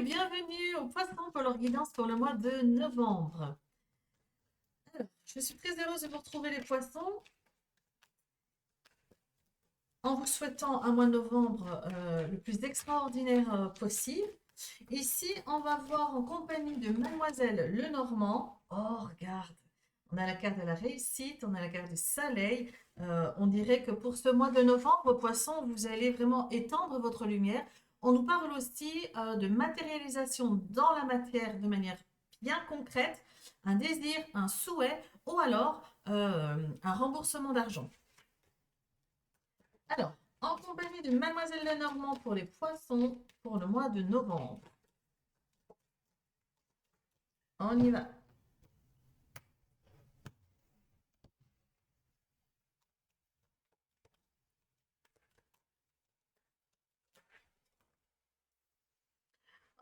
bienvenue aux poissons pour leur guidance pour le mois de novembre. Alors, je suis très heureuse de vous retrouver les poissons en vous souhaitant un mois de novembre le plus extraordinaire possible. Ici, on va voir en compagnie de Mademoiselle Lenormand. Oh, regarde, on a la carte de la réussite, on a la carte du soleil. On dirait que pour ce mois de novembre, poissons, vous allez vraiment étendre votre lumière. On nous parle aussi de matérialisation dans la matière de manière bien concrète, un désir, un souhait ou alors un remboursement d'argent. Alors, en compagnie de Mademoiselle Lenormand pour les poissons pour le mois de novembre. On y va.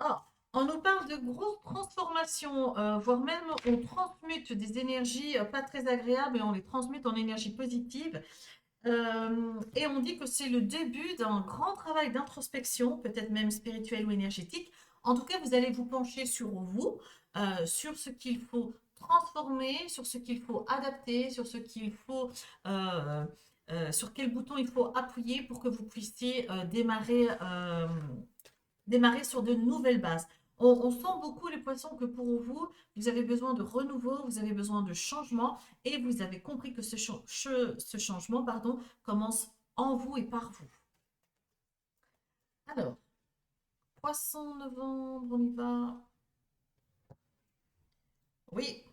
Oh, on nous parle de grosses transformations, voire même on transmute des énergies pas très agréables et on les transmute en énergie positive. Et on dit que c'est le début d'un grand travail d'introspection, peut-être même spirituel ou énergétique. En tout cas, vous allez vous pencher sur vous, sur ce qu'il faut transformer, sur ce qu'il faut adapter, sur ce qu'il faut, sur quel bouton il faut appuyer pour que vous puissiez démarrer sur de nouvelles bases. On sent beaucoup les poissons que pour vous, vous avez besoin de renouveau, vous avez besoin de changement et vous avez compris que ce changement commence en vous et par vous. Alors, poisson novembre, on y va. Oui,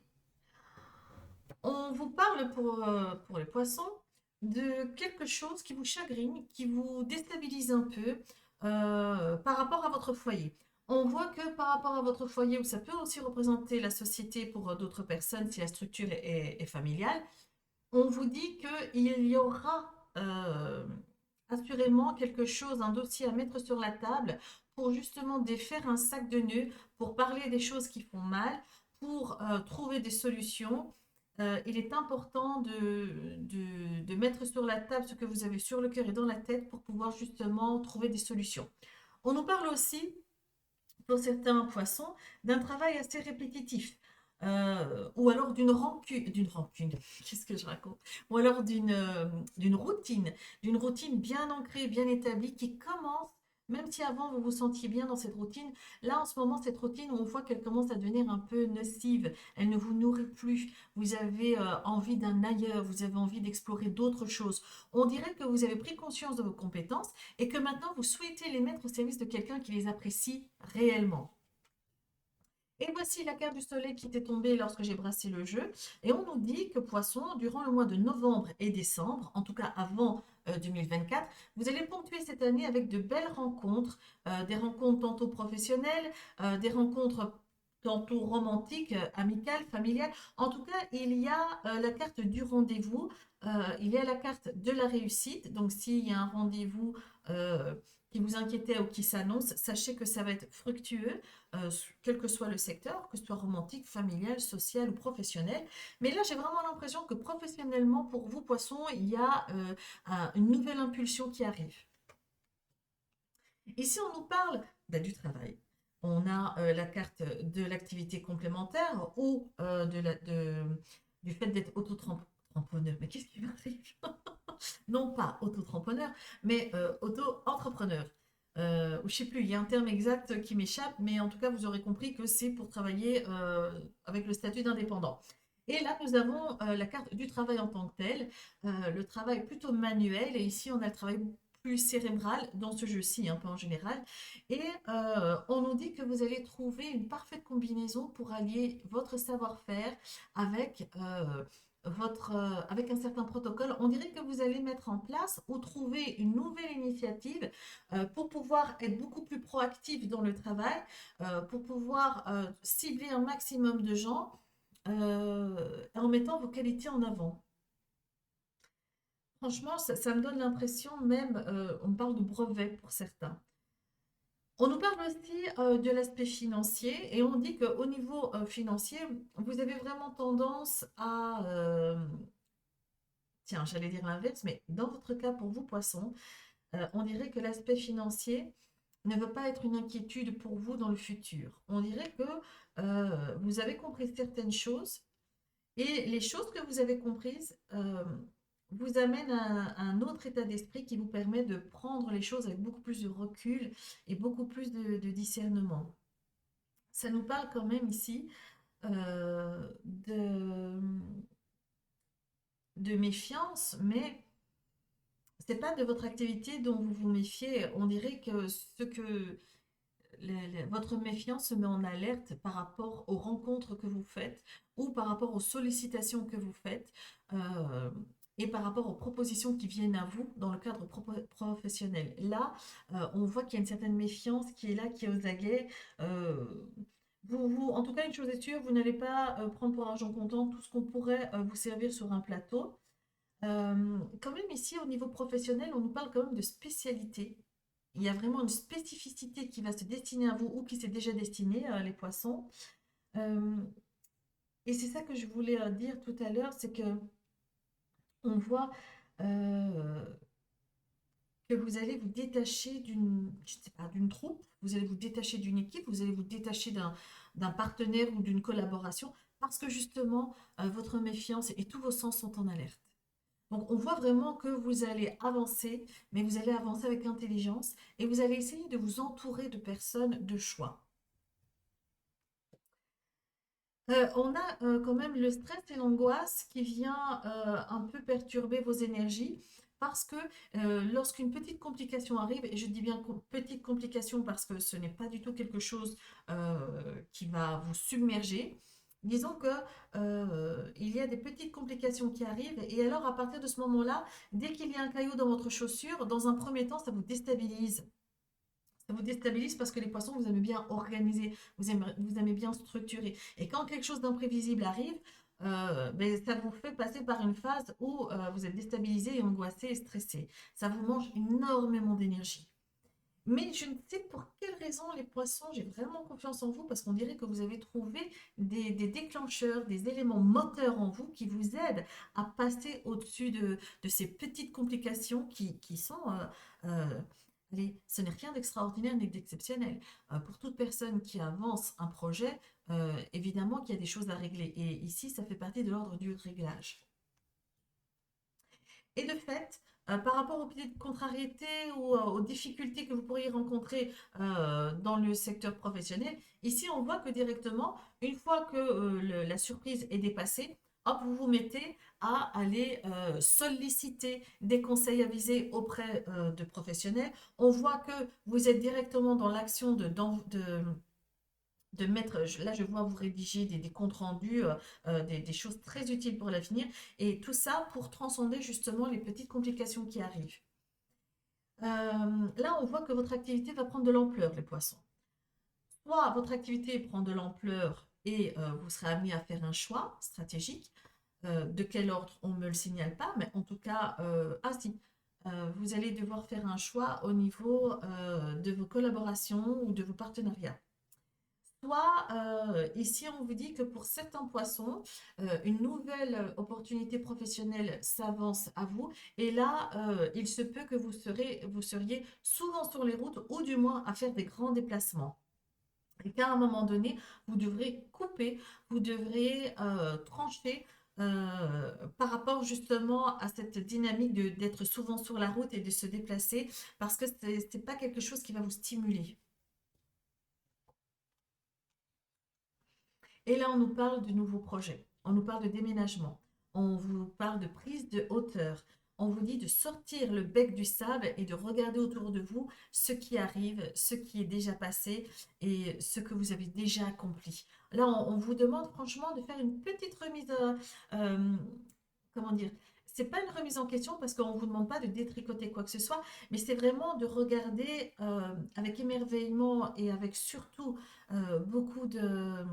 on vous parle pour les poissons de quelque chose qui vous chagrine, qui vous déstabilise un peu par rapport à votre foyer. On voit que par rapport à votre foyer, où ça peut aussi représenter la société pour d'autres personnes si la structure est familiale, on vous dit qu'il y aura assurément quelque chose, un dossier à mettre sur la table pour justement défaire un sac de nœuds, pour parler des choses qui font mal, pour trouver des solutions. Il est important de mettre sur la table ce que vous avez sur le cœur et dans la tête pour pouvoir justement trouver des solutions. On nous parle aussi pour certains poissons, d'un travail assez répétitif. Ou alors d'une rancune, qu'est-ce que je raconte? Ou alors d'une routine bien ancrée, bien établie, qui commence, même si avant vous vous sentiez bien dans cette routine, là en ce moment, cette routine, on voit qu'elle commence à devenir un peu nocive, elle ne vous nourrit plus, vous avez envie d'un ailleurs, vous avez envie d'explorer d'autres choses. On dirait que vous avez pris conscience de vos compétences et que maintenant vous souhaitez les mettre au service de quelqu'un qui les apprécie réellement. Et voici la carte du soleil qui était tombée lorsque j'ai brassé le jeu. Et on nous dit que Poisson, durant le mois de novembre et décembre, en tout cas avant 2024, vous allez ponctuer cette année avec de belles rencontres, des rencontres tantôt professionnelles, des rencontres tantôt romantiques, amicales, familiales. En tout cas, il y a la carte du rendez-vous, il y a la carte de la réussite. Donc, s'il y a un rendez-vous qui vous inquiétait ou qui s'annonce, sachez que ça va être fructueux quel que soit le secteur, que ce soit romantique, familial, social ou professionnel. Mais là, j'ai vraiment l'impression que professionnellement, pour vous, poissons, il y a une nouvelle impulsion qui arrive. Ici, on nous parle du travail. On a la carte de l'activité complémentaire ou du fait d'être auto-entrepreneur. Mais qu'est-ce qui m'arrive? Non pas auto-entrepreneur, mais auto-entrepreneur. Je ne sais plus, il y a un terme exact qui m'échappe, mais en tout cas, vous aurez compris que c'est pour travailler avec le statut d'indépendant. Et là, nous avons la carte du travail en tant que tel, le travail plutôt manuel, et ici, on a le travail plus cérébral dans ce jeu-ci, un peu en général. Et on nous dit que vous allez trouver une parfaite combinaison pour allier votre savoir-faire avec avec un certain protocole. On dirait que vous allez mettre en place ou trouver une nouvelle initiative pour pouvoir être beaucoup plus proactif dans le travail, pour pouvoir cibler un maximum de gens en mettant vos qualités en avant. Franchement, ça me donne l'impression même, on parle de brevet pour certains. On nous parle aussi de l'aspect financier et on dit qu'au niveau financier, vous avez vraiment tendance à, tiens, j'allais dire l'inverse, mais dans votre cas, pour vous, poisson, on dirait que l'aspect financier, ne veut pas être une inquiétude pour vous dans le futur. On dirait que vous avez compris certaines choses et les choses que vous avez comprises vous amènent à un autre état d'esprit qui vous permet de prendre les choses avec beaucoup plus de recul et beaucoup plus de discernement. Ça nous parle quand même ici de méfiance, mais c'est pas de votre activité dont vous vous méfiez. On dirait que votre méfiance se met en alerte par rapport aux rencontres que vous faites ou par rapport aux sollicitations que vous faites euh, et par rapport aux propositions qui viennent à vous dans le cadre professionnel. Là, on voit qu'il y a une certaine méfiance qui est là, qui est aux aguets. Euh, en tout cas, une chose est sûre, vous n'allez pas prendre pour argent comptant tout ce qu'on pourrait vous servir sur un plateau. Quand même ici, au niveau professionnel, on nous parle quand même de spécialité. Il y a vraiment une spécificité qui va se destiner à vous ou qui s'est déjà destinée, les poissons. Euh, et c'est ça que je voulais dire tout à l'heure, c'est que on voit euh, que vous allez vous détacher je sais pas, d'une troupe, vous allez vous détacher d'une équipe, vous allez vous détacher d'un partenaire ou d'une collaboration, parce que justement, votre méfiance et tous vos sens sont en alerte. Donc, on voit vraiment que vous allez avancer, mais vous allez avancer avec intelligence et vous allez essayer de vous entourer de personnes de choix. On a quand même le stress et l'angoisse qui vient un peu perturber vos énergies parce que lorsqu'une petite complication arrive, et je dis bien petite complication parce que ce n'est pas du tout quelque chose qui va vous submerger, disons que il y a des petites complications qui arrivent et alors à partir de ce moment-là, dès qu'il y a un caillou dans votre chaussure, dans un premier temps, ça vous déstabilise. Ça vous déstabilise parce que les poissons, vous aimez bien organiser, vous aimez bien structurer. Et quand quelque chose d'imprévisible arrive, ben, ça vous fait passer par une phase où vous êtes déstabilisé et angoissé et stressé. Ça vous mange énormément d'énergie. Mais je ne sais pour quelle raison les poissons, j'ai vraiment confiance en vous parce qu'on dirait que vous avez trouvé des déclencheurs, des éléments moteurs en vous qui vous aident à passer au-dessus de ces petites complications qui sont allez, ce n'est rien d'extraordinaire ni d'exceptionnel. Pour toute personne qui avance un projet, évidemment qu'il y a des choses à régler. Et ici, ça fait partie de l'ordre du réglage. Et de fait, par rapport aux petites contrariétés ou aux difficultés que vous pourriez rencontrer dans le secteur professionnel, ici on voit que directement, une fois que la surprise est dépassée, hop, vous vous mettez à aller solliciter des conseils avisés auprès de professionnels. On voit que vous êtes directement dans l'action de mettre, là je vois vous rédiger des comptes rendus, des choses très utiles pour l'avenir, et tout ça pour transcender justement les petites complications qui arrivent. Là, on voit que votre activité va prendre de l'ampleur, les poissons. Soit votre activité prend de l'ampleur et vous serez amené à faire un choix stratégique. De quel ordre, on ne me le signale pas, mais en tout cas, ah si, vous allez devoir faire un choix au niveau de vos collaborations ou de vos partenariats. Soit ici, on vous dit que pour certains poissons, une nouvelle opportunité professionnelle s'avance à vous. Et là, il se peut que vous seriez souvent sur les routes ou du moins à faire des grands déplacements. Et qu'à un moment donné, vous devrez couper, vous devrez trancher par rapport justement à cette dynamique d'être souvent sur la route et de se déplacer parce que ce n'est pas quelque chose qui va vous stimuler. Et là, on nous parle de nouveaux projets, on nous parle de déménagement, on vous parle de prise de hauteur, on vous dit de sortir le bec du sable et de regarder autour de vous ce qui arrive, ce qui est déjà passé et ce que vous avez déjà accompli. Là, on vous demande franchement de faire une petite remise, comment dire, c'est pas une remise en question parce qu'on ne vous demande pas de détricoter quoi que ce soit, mais c'est vraiment de regarder avec émerveillement et avec surtout beaucoup de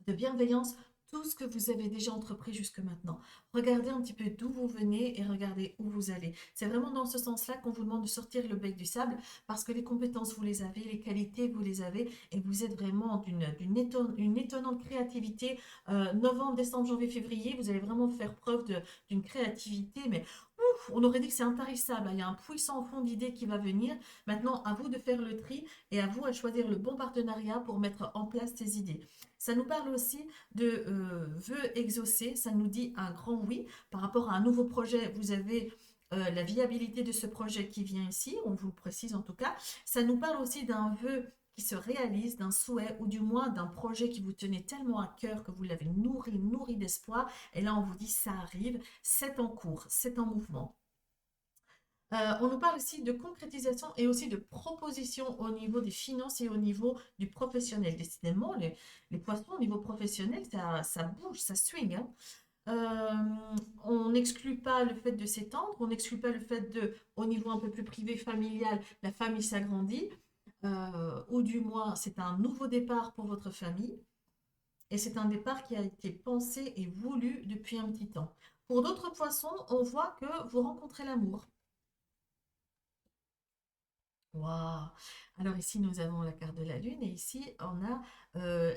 bienveillance tout ce que vous avez déjà entrepris jusque maintenant. Regardez un petit peu d'où vous venez et regardez où vous allez. C'est vraiment dans ce sens-là qu'on vous demande de sortir le bec du sable parce que les compétences, vous les avez, les qualités, vous les avez et vous êtes vraiment une étonnante créativité. Novembre, décembre, janvier, février, vous allez vraiment faire preuve d'une créativité, mais on aurait dit que c'est intarissable, hein. Il y a un puissant fond d'idées qui va venir. Maintenant, à vous de faire le tri et à vous de choisir le bon partenariat pour mettre en place ces idées. Ça nous parle aussi de vœux exaucés. Ça nous dit un grand oui. Par rapport à un nouveau projet, vous avez la viabilité de ce projet qui vient ici, on vous le précise en tout cas. Ça nous parle aussi d'un vœu qui se réalise, d'un souhait ou du moins d'un projet qui vous tenait tellement à cœur que vous l'avez nourri d'espoir. Et là, on vous dit ça arrive, c'est en cours, c'est en mouvement. On nous parle aussi de concrétisation et aussi de proposition au niveau des finances et au niveau du professionnel. Décidément, les poissons au niveau professionnel, ça bouge, ça swing, hein. On n'exclut pas le fait de s'étendre, on n'exclut pas le fait de, au niveau un peu plus privé, familial, la famille s'agrandit, ou du moins c'est un nouveau départ pour votre famille, et c'est un départ qui a été pensé et voulu depuis un petit temps. Pour d'autres poissons, on voit que vous rencontrez l'amour. Waouh! Alors ici, nous avons la carte de la Lune et ici, on a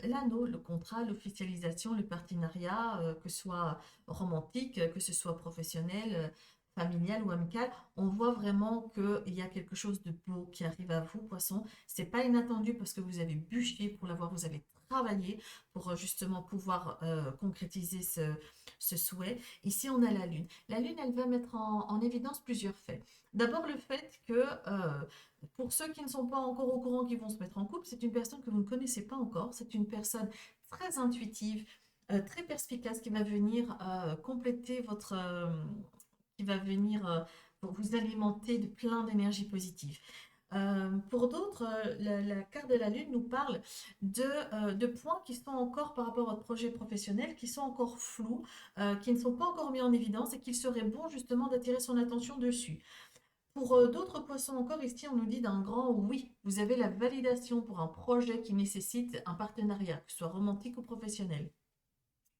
l'anneau, le contrat, l'officialisation, le partenariat, que ce soit romantique, que ce soit professionnel, familial ou amical. On voit vraiment qu'il y a quelque chose de beau qui arrive à vous, poisson. C'est pas inattendu parce que vous avez bûché pour l'avoir, vous avez travaillé pour justement pouvoir concrétiser ce souhait. Ici, on a la Lune. La Lune, elle va mettre en évidence plusieurs faits. D'abord, le fait que pour ceux qui ne sont pas encore au courant qu'ils vont se mettre en couple, c'est une personne que vous ne connaissez pas encore. C'est une personne très intuitive, très perspicace qui va venir compléter votre... qui va venir vous alimenter de plein d'énergie positive. Pour d'autres, la carte de la Lune nous parle de points qui sont encore par rapport à votre projet professionnel, qui sont encore flous, qui ne sont pas encore mis en évidence et qu'il serait bon justement d'attirer son attention dessus. Pour d'autres poissons encore, ici, on nous dit d'un grand oui. Vous avez la validation pour un projet qui nécessite un partenariat, que ce soit romantique ou professionnel.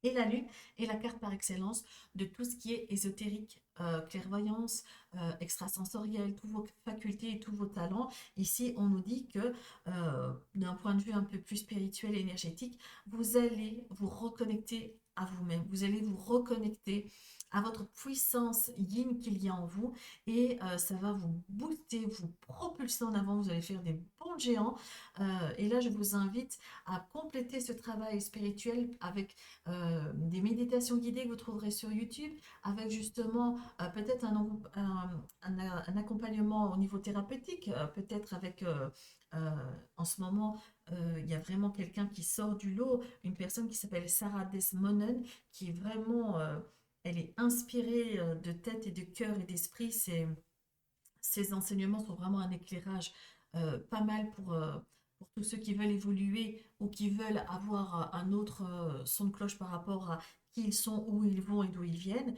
Et la Lune est la carte par excellence de tout ce qui est ésotérique, clairvoyance, extrasensoriel, toutes vos facultés et tous vos talents. Ici, on nous dit que d'un point de vue un peu plus spirituel et énergétique, vous allez vous reconnecter à vous-même. Vous allez vous reconnecter à votre puissance yin qu'il y a en vous et ça va vous booster, vous propulser en avant. Vous allez faire des bons géants. Et là, je vous invite à compléter ce travail spirituel avec des méditations guidées que vous trouverez sur YouTube, avec justement peut-être un accompagnement au niveau thérapeutique, peut-être avec, en ce moment, il y a vraiment quelqu'un qui sort du lot, une personne qui s'appelle Sarah Desmonen, qui est vraiment, elle est inspirée de tête et de cœur et d'esprit. Ses enseignements sont vraiment un éclairage pas mal pour tous ceux qui veulent évoluer ou qui veulent avoir un autre son de cloche par rapport à qui ils sont, où ils vont et d'où ils viennent.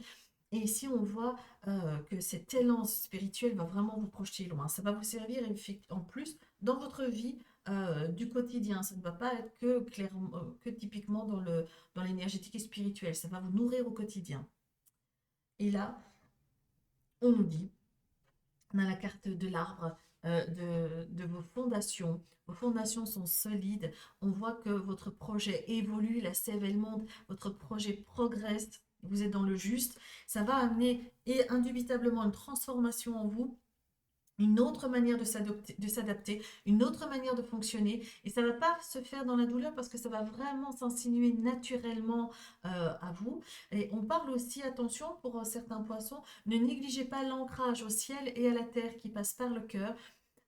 Et ici, on voit que cet élan spirituel va vraiment vous projeter loin. Ça va vous servir en plus dans votre vie du quotidien. Ça ne va pas être que typiquement dans l'énergétique et spirituel. Ça va vous nourrir au quotidien. Et là, on nous dit on a la carte de l'arbre, de vos fondations. Vos fondations sont solides. On voit que votre projet évolue, la sève elle monte, votre projet progresse, vous êtes dans le juste. Ça va amener et indubitablement une transformation en vous, une autre manière de s'adapter, une autre manière de fonctionner. Et ça ne va pas se faire dans la douleur parce que ça va vraiment s'insinuer naturellement à vous. Et on parle aussi, attention, pour certains poissons, ne négligez pas l'ancrage au ciel et à la terre qui passe par le cœur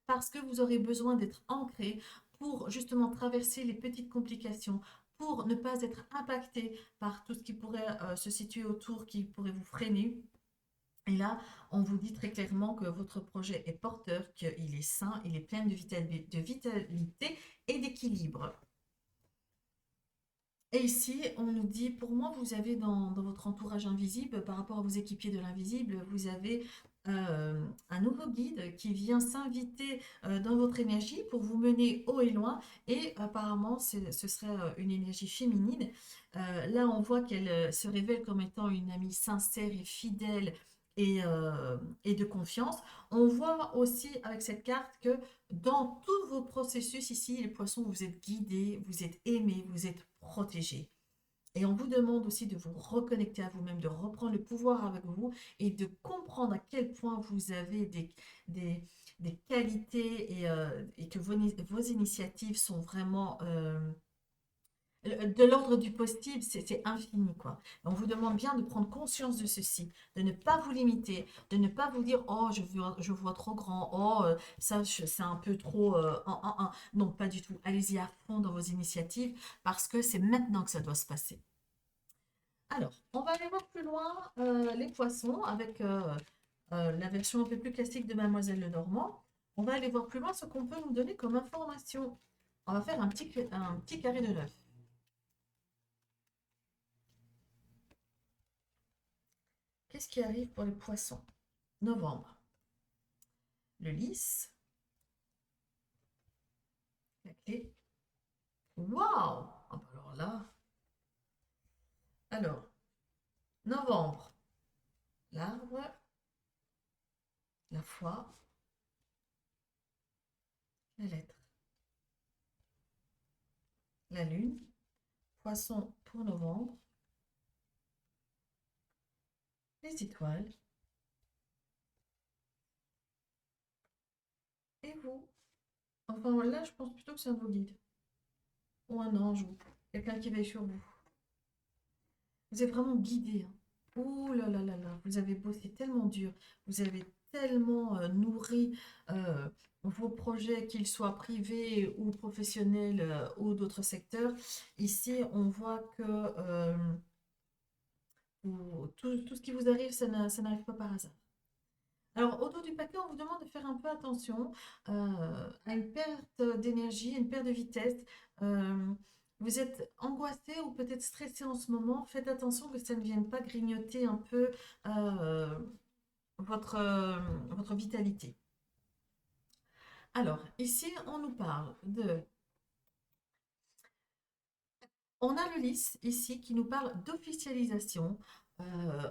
parce que vous aurez besoin d'être ancré pour justement traverser les petites complications, pour ne pas être impacté par tout ce qui pourrait se situer autour, qui pourrait vous freiner. Et là, on vous dit très clairement que votre projet est porteur, qu'il est sain, il est plein de vitalité et d'équilibre. Et ici, on nous dit, pour moi, vous avez dans votre entourage invisible, par rapport à vos équipiers de l'invisible, vous avez un nouveau guide qui vient s'inviter dans votre énergie pour vous mener haut et loin. Et apparemment, ce serait une énergie féminine. Là, on voit qu'elle se révèle comme étant une amie sincère et fidèle et de confiance. On voit aussi avec cette carte que dans tous vos processus ici, les poissons, vous êtes guidés, vous êtes aimés, vous êtes protégés. Et on vous demande aussi de vous reconnecter à vous-même, de reprendre le pouvoir avec vous et de comprendre à quel point vous avez des, des qualités et que vos initiatives sont vraiment de l'ordre du possible, c'est infini, quoi. On vous demande bien de prendre conscience de ceci, de ne pas vous limiter, de ne pas vous dire, oh, je vois trop grand, oh, ça, c'est un peu trop. Non, pas du tout. Allez-y à fond dans vos initiatives parce que c'est maintenant que ça doit se passer. Alors, on va aller voir plus loin les poissons avec la version un peu plus classique de Mademoiselle Lenormand. On va aller voir plus loin ce qu'on peut nous donner comme information. On va faire un petit carré de 9. Qu'est-ce qui arrive pour les poissons? Novembre. Le lys, la clé. Waouh! Ah bah alors là. Alors, novembre, l'arbre, la foi, la lettre. La lune, poisson pour novembre, les étoiles, et vous. Enfin là, je pense plutôt que c'est un de vos guides. Ou un ange, ou quelqu'un qui veille sur vous. Vous êtes vraiment guidé. Hein. Ouh là là là là, vous avez bossé tellement dur, vous avez tellement nourri euh, vos projets, qu'ils soient privés ou professionnels ou d'autres secteurs. Ici, on voit que tout ce qui vous arrive, ça n'arrive pas par hasard. Alors, au dos du paquet, on vous demande de faire un peu attention à une perte d'énergie, une perte de vitesse. Euh, Vous êtes angoissé ou peut-être stressé en ce moment. Faites attention que ça ne vienne pas grignoter un peu euh, votre, votre vitalité. Alors, ici, on nous parle de... On a le lys ici qui nous parle d'officialisation.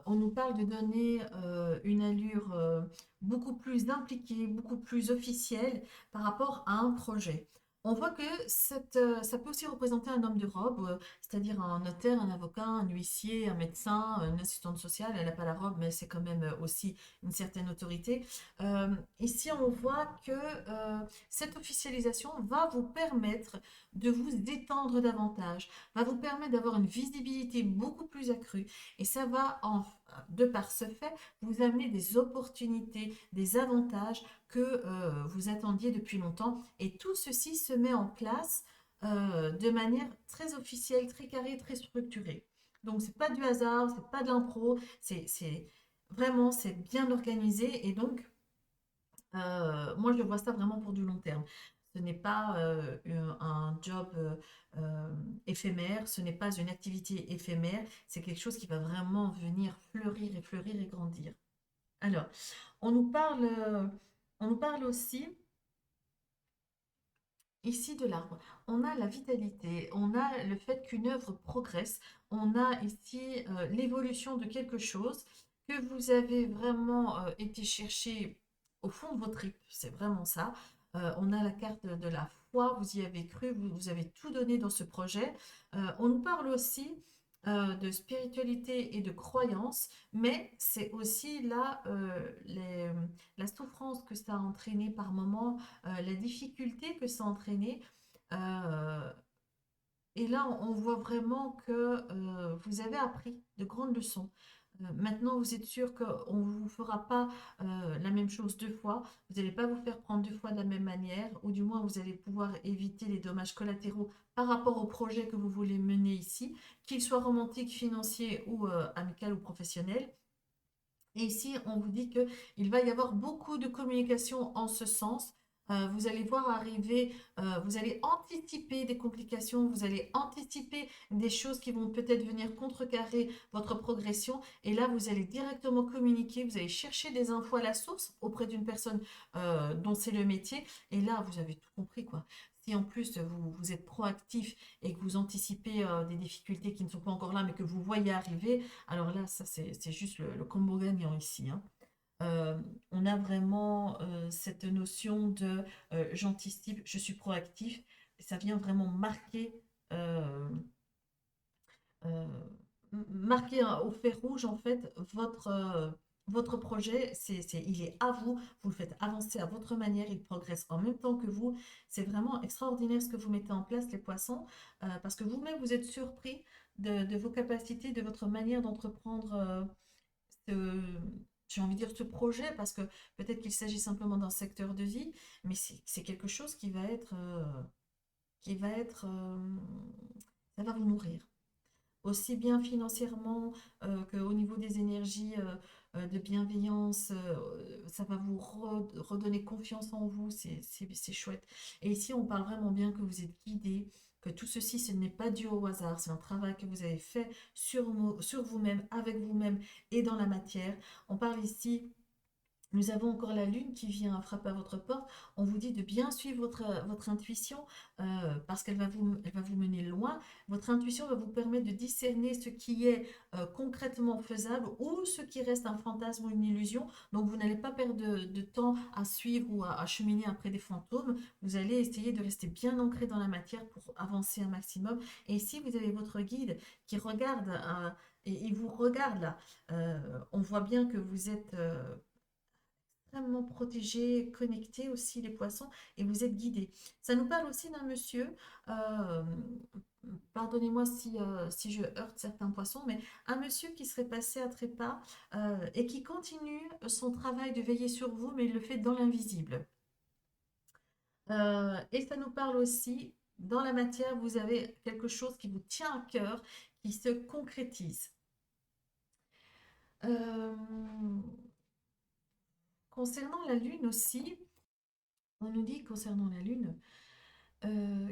On nous parle de donner une allure beaucoup plus impliquée, beaucoup plus officielle par rapport à un projet. On voit que ça peut aussi représenter un homme de robe, c'est-à-dire un notaire, un avocat, un huissier, un médecin, une assistante sociale. Elle n'a pas la robe, mais c'est quand même aussi une certaine autorité. Ici, on voit que cette officialisation va vous permettre de vous étendre davantage, va vous permettre d'avoir une visibilité beaucoup plus accrue. Et ça va, de par ce fait, vous amener des opportunités, des avantages que vous attendiez depuis longtemps. Et tout ceci se met en place de manière très officielle, très carrée, très structurée. Donc, c'est pas du hasard, c'est pas de l'impro, vraiment, c'est bien organisé. Et donc, moi, je vois ça vraiment pour du long terme. Ce n'est pas un job euh, éphémère, ce n'est pas une activité éphémère, c'est quelque chose qui va vraiment venir fleurir et grandir. Alors, on nous parle, euh, on nous parle aussi ici de l'arbre. On a la vitalité, on a le fait qu'une œuvre progresse, on a ici l'évolution de quelque chose que vous avez vraiment été chercher au fond de vos tripes, c'est vraiment ça. On a la carte de la foi, vous y avez cru, vous avez tout donné dans ce projet. On nous parle aussi de spiritualité et de croyance, mais c'est aussi là la souffrance que ça a entraîné par moments, la difficulté que ça a entraîné. euh, et là, on voit vraiment que vous avez appris de grandes leçons. Maintenant, vous êtes sûr qu'on ne vous fera pas la même chose deux fois. Vous n'allez pas vous faire prendre deux fois de la même manière, ou du moins, vous allez pouvoir éviter les dommages collatéraux par rapport au projet que vous voulez mener ici, qu'il soit romantique, financier ou amical ou professionnel. Et ici, on vous dit qu'il va y avoir beaucoup de communication en ce sens. Vous allez voir arriver, vous allez anticiper des complications, vous allez anticiper des choses qui vont peut-être venir contrecarrer votre progression. Et là, vous allez directement communiquer, vous allez chercher des infos à la source auprès d'une personne dont c'est le métier. Et là, vous avez tout compris, quoi. Si en plus vous êtes proactif et que vous anticipez des difficultés qui ne sont pas encore là, mais que vous voyez arriver, alors là, ça c'est juste le combo gagnant ici. Hein. Euh, on a vraiment cette notion de j'anticipe, je suis proactif. Ça vient vraiment marquer euh, euh, marqué au fer rouge, en fait, votre projet, il est à vous, vous le faites avancer à votre manière, il progresse en même temps que vous. C'est vraiment extraordinaire ce que vous mettez en place, les poissons, parce que vous-même, vous êtes surpris de vos capacités, de votre manière d'entreprendre ce, j'ai envie de dire ce projet, parce que peut-être qu'il s'agit simplement d'un secteur de vie, mais c'est quelque chose qui va être, ça va vous nourrir aussi bien financièrement qu'au niveau des énergies de bienveillance. Ça va vous redonner confiance en vous, c'est chouette. Et ici, on parle vraiment bien que vous êtes guidé, que tout ceci, ce n'est pas dû au hasard, c'est un travail que vous avez fait sur vous-même, avec vous-même et dans la matière. On parle ici. Nous avons encore la lune qui vient frapper à votre porte. On vous dit de bien suivre votre intuition parce qu'elle va vous mener loin. Votre intuition va vous permettre de discerner ce qui est concrètement faisable ou ce qui reste un fantasme ou une illusion. Donc vous n'allez pas perdre de temps à suivre ou à cheminer après des fantômes. Vous allez essayer de rester bien ancré dans la matière pour avancer un maximum. Et ici, vous avez votre guide qui regarde et il vous regarde là. On voit bien que vous êtes extrêmement protégé, connecté aussi les poissons et vous êtes guidé. Ça nous parle aussi d'un monsieur, euh, pardonnez-moi si je heurte certains poissons, mais un monsieur qui serait passé à trépas et qui continue son travail de veiller sur vous, mais il le fait dans l'invisible. Et ça nous parle aussi, dans la matière, vous avez quelque chose qui vous tient à cœur, qui se concrétise. Euh, Concernant la lune aussi, on nous dit concernant la lune,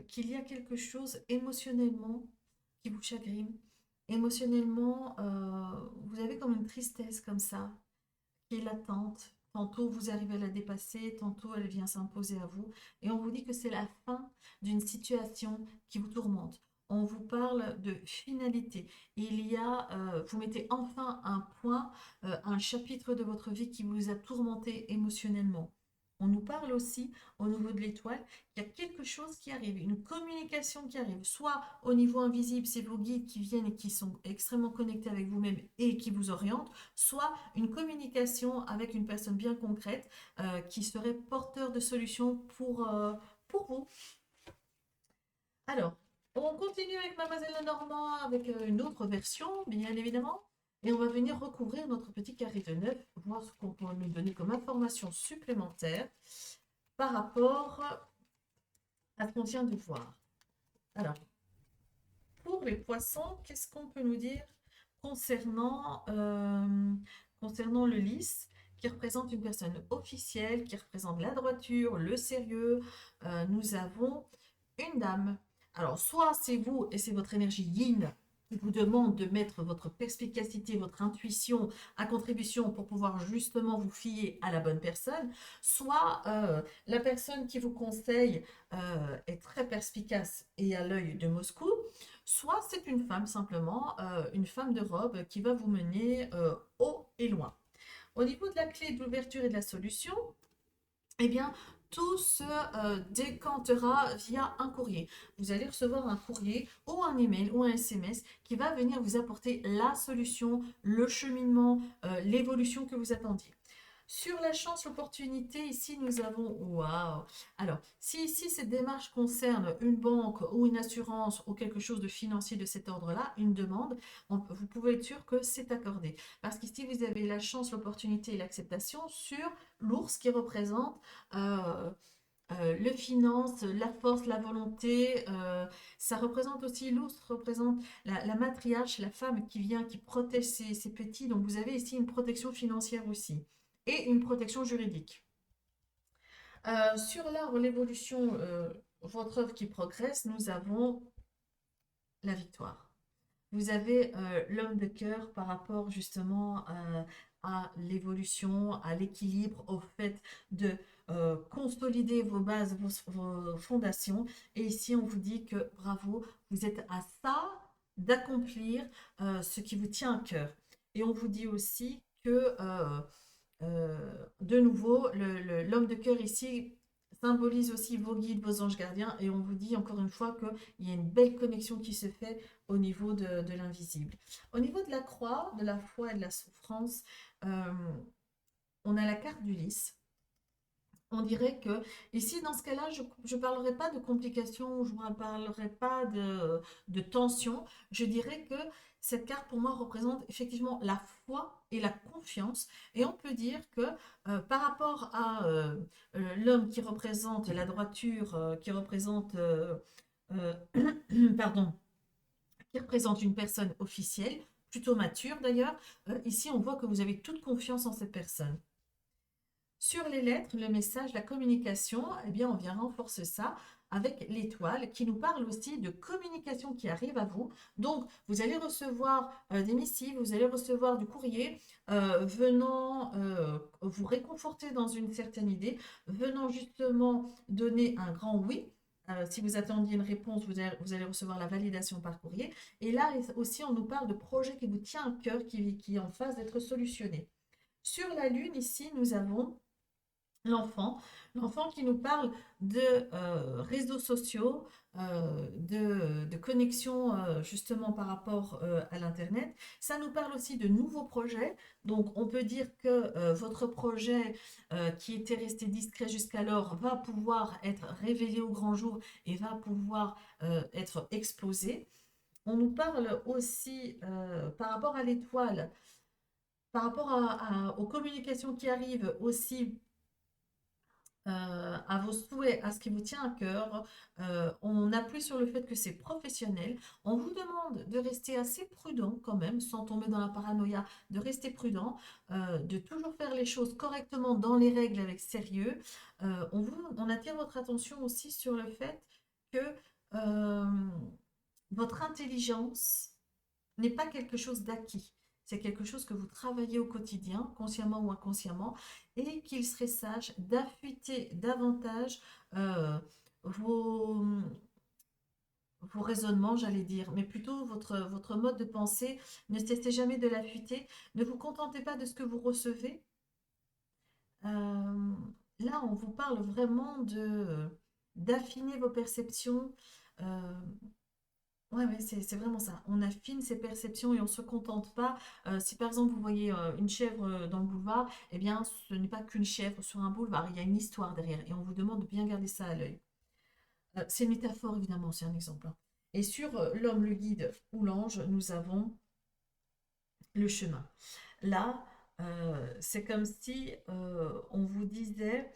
qu'il y a quelque chose émotionnellement qui vous chagrine. Émotionnellement, vous avez comme une tristesse comme ça, qui est latente. Tantôt vous arrivez à la dépasser, tantôt elle vient s'imposer à vous. Et on vous dit que c'est la fin d'une situation qui vous tourmente. On vous parle de finalité. Il y a, vous mettez enfin un point, un chapitre de votre vie qui vous a tourmenté émotionnellement. On nous parle aussi au niveau de l'étoile qu'il y a quelque chose qui arrive, une communication qui arrive, soit au niveau invisible, c'est vos guides qui viennent et qui sont extrêmement connectés avec vous-même et qui vous orientent, soit une communication avec une personne bien concrète qui serait porteur de solutions pour vous. Alors, on continue avec Mademoiselle Lenormand avec une autre version, bien évidemment. Et on va venir recouvrir notre petit carré de neuf, voir ce qu'on peut nous donner comme information supplémentaire par rapport à ce qu'on vient de voir. Alors, pour les poissons, qu'est-ce qu'on peut nous dire concernant, concernant le lys, qui représente une personne officielle, qui représente la droiture, le sérieux. Nous avons une dame. Alors, soit c'est vous et c'est votre énergie yin qui vous demande de mettre votre perspicacité, votre intuition à contribution pour pouvoir justement vous fier à la bonne personne, soit la personne qui vous conseille est très perspicace et à l'œil de Moscou, soit c'est une femme simplement, une femme de robe qui va vous mener haut et loin. Au niveau de la clé de l'ouverture et de la solution, eh bien, tout se décantera via un courrier. Vous allez recevoir un courrier ou un email ou un SMS qui va venir vous apporter la solution, le cheminement, l'évolution que vous attendiez. Sur la chance, l'opportunité, ici nous avons, waouh! Alors, si ici cette démarche concerne une banque ou une assurance ou quelque chose de financier de cet ordre-là, une demande, vous pouvez être sûr que c'est accordé. Parce qu'ici vous avez la chance, l'opportunité et l'acceptation sur l'ours qui représente le finance, la force, la volonté. Ça représente aussi, l'ours représente la matriarche, la femme qui vient, qui protège ses petits. Donc vous avez ici une protection financière aussi et une protection juridique. Sur l'arbre, l'évolution, votre œuvre qui progresse, nous avons la victoire. Vous avez l'homme de cœur par rapport justement à l'évolution, à l'équilibre, au fait de consolider vos bases, vos fondations. Et ici, on vous dit que bravo, vous êtes à ça d'accomplir ce qui vous tient à cœur. Et on vous dit aussi que de nouveau, l'homme de cœur ici, symbolise aussi vos guides, vos anges gardiens, et on vous dit encore une fois qu'il y a une belle connexion qui se fait au niveau de l'invisible. Au niveau de la croix, de la foi et de la souffrance, euh, on a la carte d'Ulysse. On dirait que, ici, dans ce cas-là, je ne parlerai pas de complications, je ne parlerai pas de tension. Je dirais que cette carte, pour moi, représente effectivement la foi et la confiance. Et on peut dire que par rapport à l'homme qui représente la droiture, qui représente, euh, pardon, qui représente une personne officielle, plutôt mature d'ailleurs, ici, on voit que vous avez toute confiance en cette personne. Sur les lettres, le message, la communication, eh bien, on vient renforcer ça avec l'étoile qui nous parle aussi de communication qui arrive à vous. Donc, vous allez recevoir des missives, vous allez recevoir du courrier venant vous réconforter dans une certaine idée, venant justement donner un grand oui. Si vous attendiez une réponse, vous allez recevoir la validation par courrier. Et là aussi, on nous parle de projet qui vous tient à cœur, qui est en phase d'être solutionné. Sur la Lune, ici, nous avons l'enfant qui nous parle de réseaux sociaux, de connexion justement par rapport à l'Internet. Ça nous parle aussi de nouveaux projets. Donc, on peut dire que votre projet qui était resté discret jusqu'alors va pouvoir être révélé au grand jour et va pouvoir être exposé. On nous parle aussi par rapport à l'étoile, par rapport aux communications qui arrivent aussi à vos souhaits, à ce qui vous tient à cœur. On appuie sur le fait que c'est professionnel. On vous demande de rester assez prudent quand même, sans tomber dans la paranoïa, de rester prudent, de toujours faire les choses correctement dans les règles avec sérieux. On attire votre attention aussi sur le fait que euh, votre intelligence n'est pas quelque chose d'acquis. C'est quelque chose que vous travaillez au quotidien, consciemment ou inconsciemment, et qu'il serait sage d'affûter davantage euh, vos, vos raisonnements, j'allais dire, mais plutôt votre mode de pensée. Ne cessez jamais de l'affûter. Ne vous contentez pas de ce que vous recevez. Euh, Là, on vous parle vraiment d'affiner vos perceptions. Euh, Ouais, ouais, c'est vraiment ça. On affine ses perceptions et on ne se contente pas. Si par exemple vous voyez une chèvre dans le boulevard, eh bien ce n'est pas qu'une chèvre sur un boulevard, il y a une histoire derrière et on vous demande de bien garder ça à l'œil. C'est une métaphore évidemment, c'est un exemple, hein. Et sur l'homme, le guide ou l'ange, nous avons le chemin. Là, c'est comme si on vous disait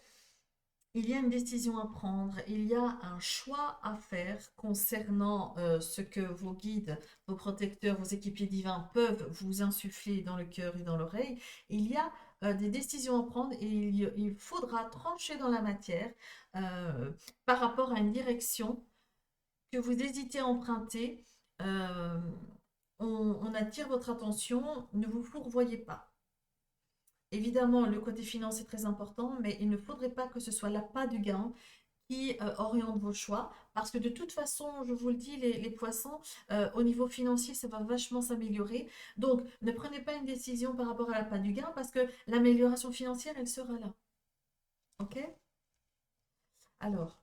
il y a une décision à prendre, il y a un choix à faire concernant ce que vos guides, vos protecteurs, vos équipiers divins peuvent vous insuffler dans le cœur et dans l'oreille. Il y a des décisions à prendre et il faudra trancher dans la matière euh, par rapport à une direction que vous hésitez à emprunter. Euh, on attire votre attention, ne vous fourvoyez pas. Évidemment, le côté finance est très important, mais il ne faudrait pas que ce soit l'appât du gain qui oriente vos choix, parce que de toute façon, je vous le dis, les poissons, au niveau financier, ça va vachement s'améliorer. Donc, ne prenez pas une décision par rapport à l'appât du gain, parce que l'amélioration financière, elle sera là. OK? Alors,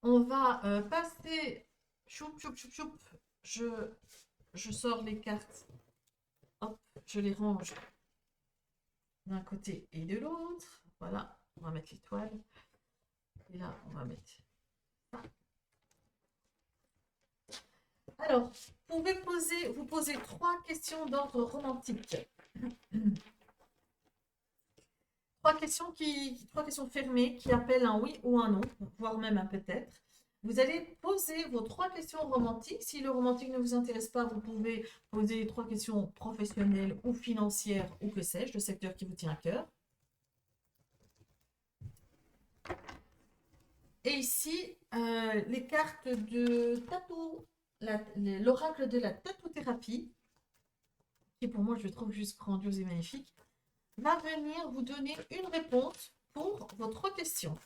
on va passer... Choup, choup, choup, choup. Je, je sors les cartes. Hop, je les range d'un côté et de l'autre. Voilà, on va mettre l'étoile. Et là, on va mettre ça. Alors, vous pouvez vous poser 3 questions d'ordre romantique. 3 questions fermées qui appellent un oui ou un non, voire même un peut-être. Vous allez poser vos 3 questions romantiques. Si le romantique ne vous intéresse pas, vous pouvez poser 3 questions professionnelles ou financières ou que sais-je, le secteur qui vous tient à cœur. Et ici, les cartes de tatou, l'oracle de la tatou-thérapie, qui pour moi je trouve juste grandiose et magnifique, va venir vous donner une réponse pour vos 3 questions.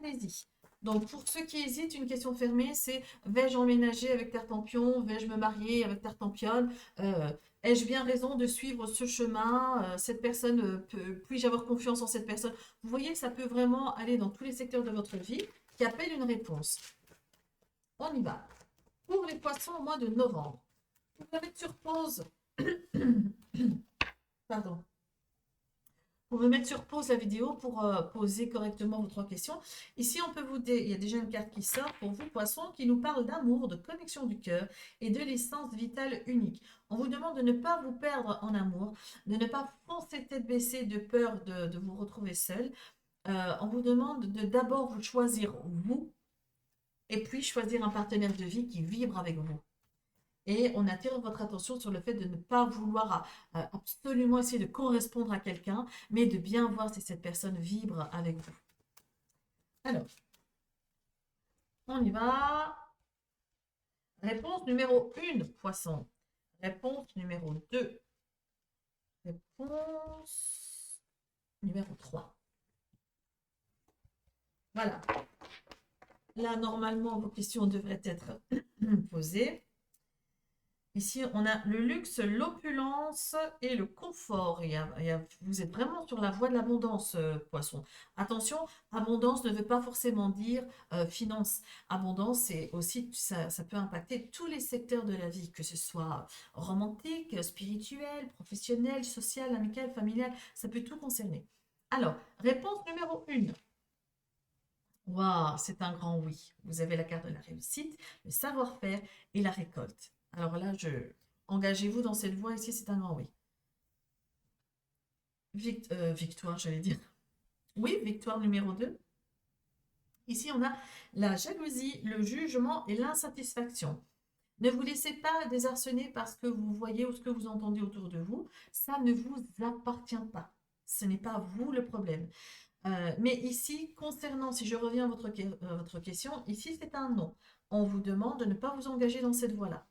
Allez-y. Donc, pour ceux qui hésitent, une question fermée, c'est vais-je emménager avec Terre Tempion? Vais-je me marier avec Terre Tempionne? Ai-je bien raison de suivre ce chemin? Cette personne, puis-je avoir confiance en cette personne? Vous voyez que ça peut vraiment aller dans tous les secteurs de votre vie qui appellent une réponse. On y va. Pour les poissons au mois de novembre, vous pouvez mettre sur pause. Pardon. Vous pouvez mettre sur pause la vidéo pour poser correctement vos 3 questions. Ici, on peut vous dire, il y a déjà une carte qui sort pour vous, poissons, qui nous parle d'amour, de connexion du cœur et de l'essence vitale unique. On vous demande de ne pas vous perdre en amour, de ne pas foncer tête baissée de peur de vous retrouver seul. On vous demande de d'abord vous choisir vous et puis choisir un partenaire de vie qui vibre avec vous. Et on attire votre attention sur le fait de ne pas vouloir absolument essayer de correspondre à quelqu'un, mais de bien voir si cette personne vibre avec vous. Alors, on y va. Réponse numéro 1, poisson. Réponse numéro 2. Réponse numéro 3. Voilà. Là, normalement, vos questions devraient être posées. Ici, on a le luxe, l'opulence et le confort. Vous êtes vraiment sur la voie de l'abondance, poisson. Attention, abondance ne veut pas forcément dire finance. Abondance, c'est aussi, ça peut impacter tous les secteurs de la vie, que ce soit romantique, spirituel, professionnel, social, amical, familial. Ça peut tout concerner. Alors, réponse numéro 1. Waouh, c'est un grand oui. Vous avez la carte de la réussite, le savoir-faire et la récolte. Alors là, engagez-vous dans cette voie ici, c'est un grand oui. Victoire, j'allais dire. Oui, victoire numéro 2. Ici, on a la jalousie, le jugement et l'insatisfaction. Ne vous laissez pas désarçonner parce que vous voyez ou ce que vous entendez autour de vous. Ça ne vous appartient pas. Ce n'est pas vous le problème. Mais ici, concernant, si je reviens à votre question, ici c'est un non. On vous demande de ne pas vous engager dans cette voie-là.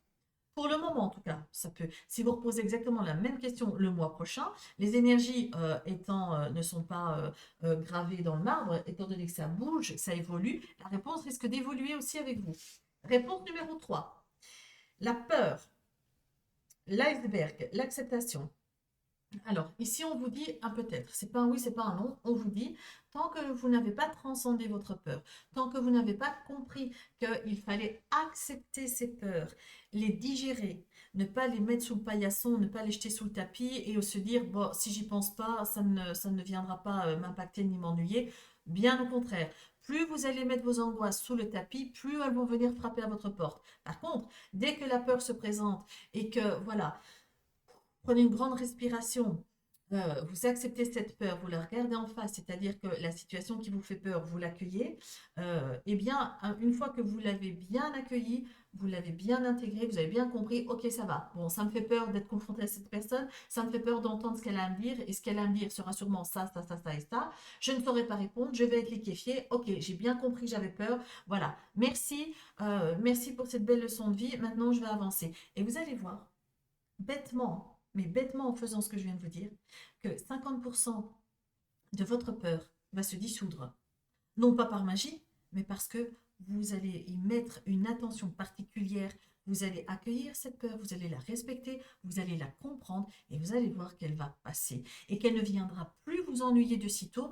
Pour le moment, en tout cas, ça peut. Si vous reposez exactement la même question le mois prochain, les énergies ne sont pas gravées dans le marbre, étant donné que ça bouge, ça évolue, la réponse risque d'évoluer aussi avec vous. Réponse numéro 3. La peur, l'iceberg, l'acceptation. Alors, ici, on vous dit un peut-être. C'est pas un oui, c'est pas un non. On vous dit, tant que vous n'avez pas transcendé votre peur, tant que vous n'avez pas compris qu'il fallait accepter ces peurs, les digérer, ne pas les mettre sous le paillasson, ne pas les jeter sous le tapis et se dire, bon, si j'y pense pas, ça ne viendra pas m'impacter ni m'ennuyer. Bien au contraire. Plus vous allez mettre vos angoisses sous le tapis, plus elles vont venir frapper à votre porte. Par contre, dès que la peur se présente et que, voilà, prenez une grande respiration. Vous acceptez cette peur, vous la regardez en face, c'est-à-dire que la situation qui vous fait peur, vous l'accueillez. Eh bien, une fois que vous l'avez bien accueilli, vous l'avez bien intégré, vous avez bien compris, ok, ça va. Bon, ça me fait peur d'être confronté à cette personne, ça me fait peur d'entendre ce qu'elle a à me dire, et ce qu'elle a à me dire sera sûrement ça, ça, ça, ça et ça. Je ne saurais pas répondre, je vais être liquéfiée. Ok, j'ai bien compris que j'avais peur. Voilà, merci, merci pour cette belle leçon de vie. Maintenant, je vais avancer. Et vous allez voir, bêtement, mais bêtement en faisant ce que je viens de vous dire, que 50% de votre peur va se dissoudre. Non pas par magie, mais parce que vous allez y mettre une attention particulière, vous allez accueillir cette peur, vous allez la respecter, vous allez la comprendre et vous allez voir qu'elle va passer et qu'elle ne viendra plus vous ennuyer de sitôt,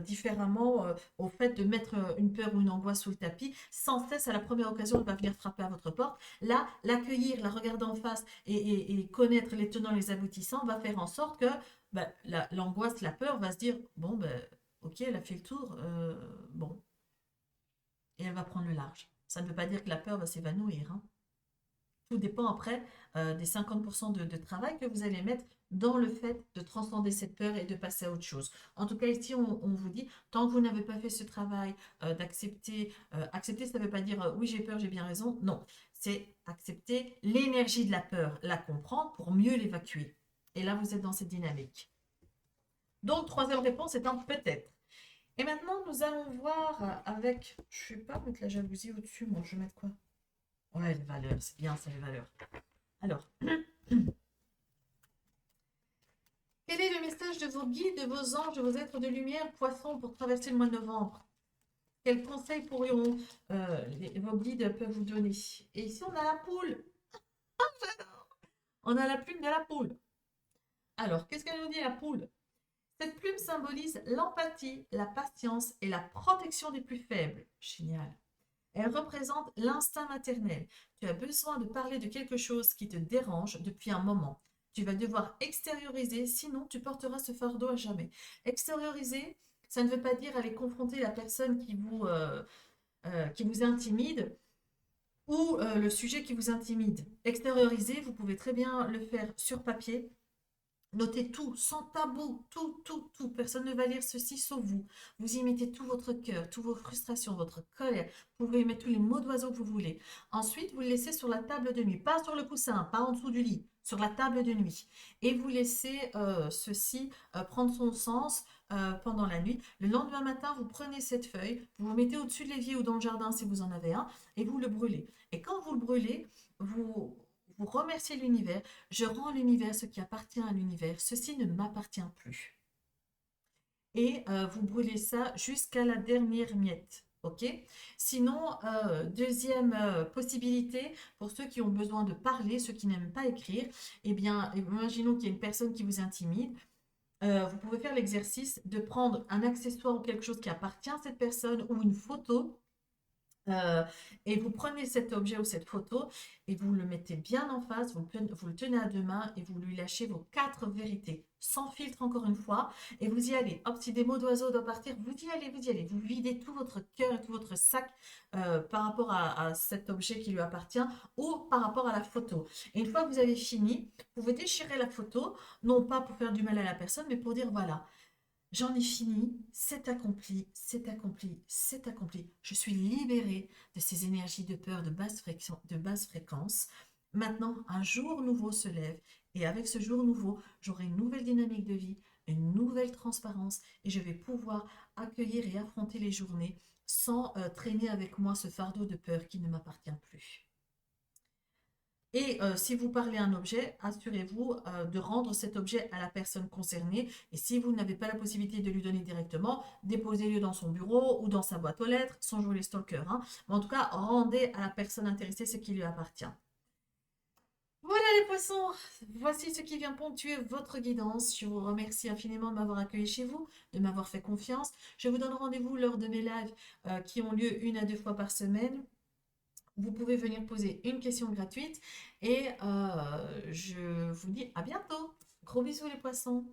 différemment au fait de mettre une peur ou une angoisse sous le tapis. Sans cesse, à la première occasion, elle va venir frapper à votre porte. Là, l'accueillir, la regarder en face et connaître les tenants, les aboutissants va faire en sorte que l'angoisse, la peur va se dire, bon, ok, elle a fait le tour, bon, et elle va prendre le large. Ça ne veut pas dire que la peur va s'évanouir, hein. Tout dépend après des 50% de travail que vous allez mettre dans le fait de transcender cette peur et de passer à autre chose. En tout cas, ici, on vous dit, tant que vous n'avez pas fait ce travail d'accepter, accepter, ça ne veut pas dire oui, j'ai peur, j'ai bien raison. Non, c'est accepter l'énergie de la peur, la comprendre pour mieux l'évacuer. Et là, vous êtes dans cette dynamique. Donc, troisième réponse est un peut-être. Et maintenant, nous allons voir avec, je ne vais pas mettre la jalousie au-dessus, moi, je vais mettre quoi? Ouais, les valeurs, c'est bien ça, les valeurs. Alors, quel est le message de vos guides, de vos anges, de vos êtres de lumière, poissons, pour traverser le mois de novembre? Quels conseils pourrions vos guides peuvent vous donner? Et ici, on a la poule. On a la plume de la poule. Alors, qu'est-ce qu'elle nous dit, la poule? Cette plume symbolise l'empathie, la patience et la protection des plus faibles. Génial. Elle représente l'instinct maternel. Tu as besoin de parler de quelque chose qui te dérange depuis un moment. Tu vas devoir extérioriser, sinon tu porteras ce fardeau à jamais. Extérioriser, ça ne veut pas dire aller confronter la personne qui vous intimide ou le sujet qui vous intimide. Extérioriser, vous pouvez très bien le faire sur papier. Notez tout, sans tabou, tout, tout, tout. Personne ne va lire ceci sauf vous. Vous y mettez tout votre cœur, toutes vos frustrations, votre colère. Vous pouvez mettre tous les mots d'oiseau que vous voulez. Ensuite, vous le laissez sur la table de nuit, pas sur le coussin, pas en dessous du lit, sur la table de nuit. Et vous laissez ceci prendre son sens pendant la nuit. Le lendemain matin, vous prenez cette feuille, vous vous mettez au-dessus de l'évier ou dans le jardin si vous en avez un, et vous le brûlez. Et quand vous le brûlez, vous, vous remerciez l'univers. Je rends à l'univers ce qui appartient à l'univers. Ceci ne m'appartient plus. Et vous brûlez ça jusqu'à la dernière miette. Ok. Sinon, deuxième possibilité, pour ceux qui ont besoin de parler, ceux qui n'aiment pas écrire, eh bien, imaginons qu'il y a une personne qui vous intimide. Vous pouvez faire l'exercice de prendre un accessoire ou quelque chose qui appartient à cette personne ou une photo euh, et vous prenez cet objet ou cette photo et vous le mettez bien en face, vous le tenez à deux mains et vous lui lâchez vos quatre vérités, sans filtre encore une fois, et vous y allez. Hop, si des mots d'oiseaux doivent partir, vous y allez, vous y allez. Vous videz tout votre cœur et tout votre sac par rapport à cet objet qui lui appartient ou par rapport à la photo. Et une fois que vous avez fini, vous pouvez déchirer la photo, non pas pour faire du mal à la personne, mais pour dire voilà. J'en ai fini, c'est accompli, c'est accompli, c'est accompli. Je suis libérée de ces énergies de peur de basse fréquence. Maintenant, un jour nouveau se lève et avec ce jour nouveau, j'aurai une nouvelle dynamique de vie, une nouvelle transparence et je vais pouvoir accueillir et affronter les journées sans traîner avec moi ce fardeau de peur qui ne m'appartient plus. Et si vous parlez à un objet, assurez-vous de rendre cet objet à la personne concernée. Et si vous n'avez pas la possibilité de lui donner directement, déposez-le dans son bureau ou dans sa boîte aux lettres, sans jouer les stalkers. Hein. Mais en tout cas, rendez à la personne intéressée ce qui lui appartient. Voilà les poissons, voici ce qui vient ponctuer votre guidance. Je vous remercie infiniment de m'avoir accueilli chez vous, de m'avoir fait confiance. Je vous donne rendez-vous lors de mes lives qui ont lieu 1 à 2 fois par semaine. Vous pouvez venir poser une question gratuite et je vous dis à bientôt. Gros bisous les poissons.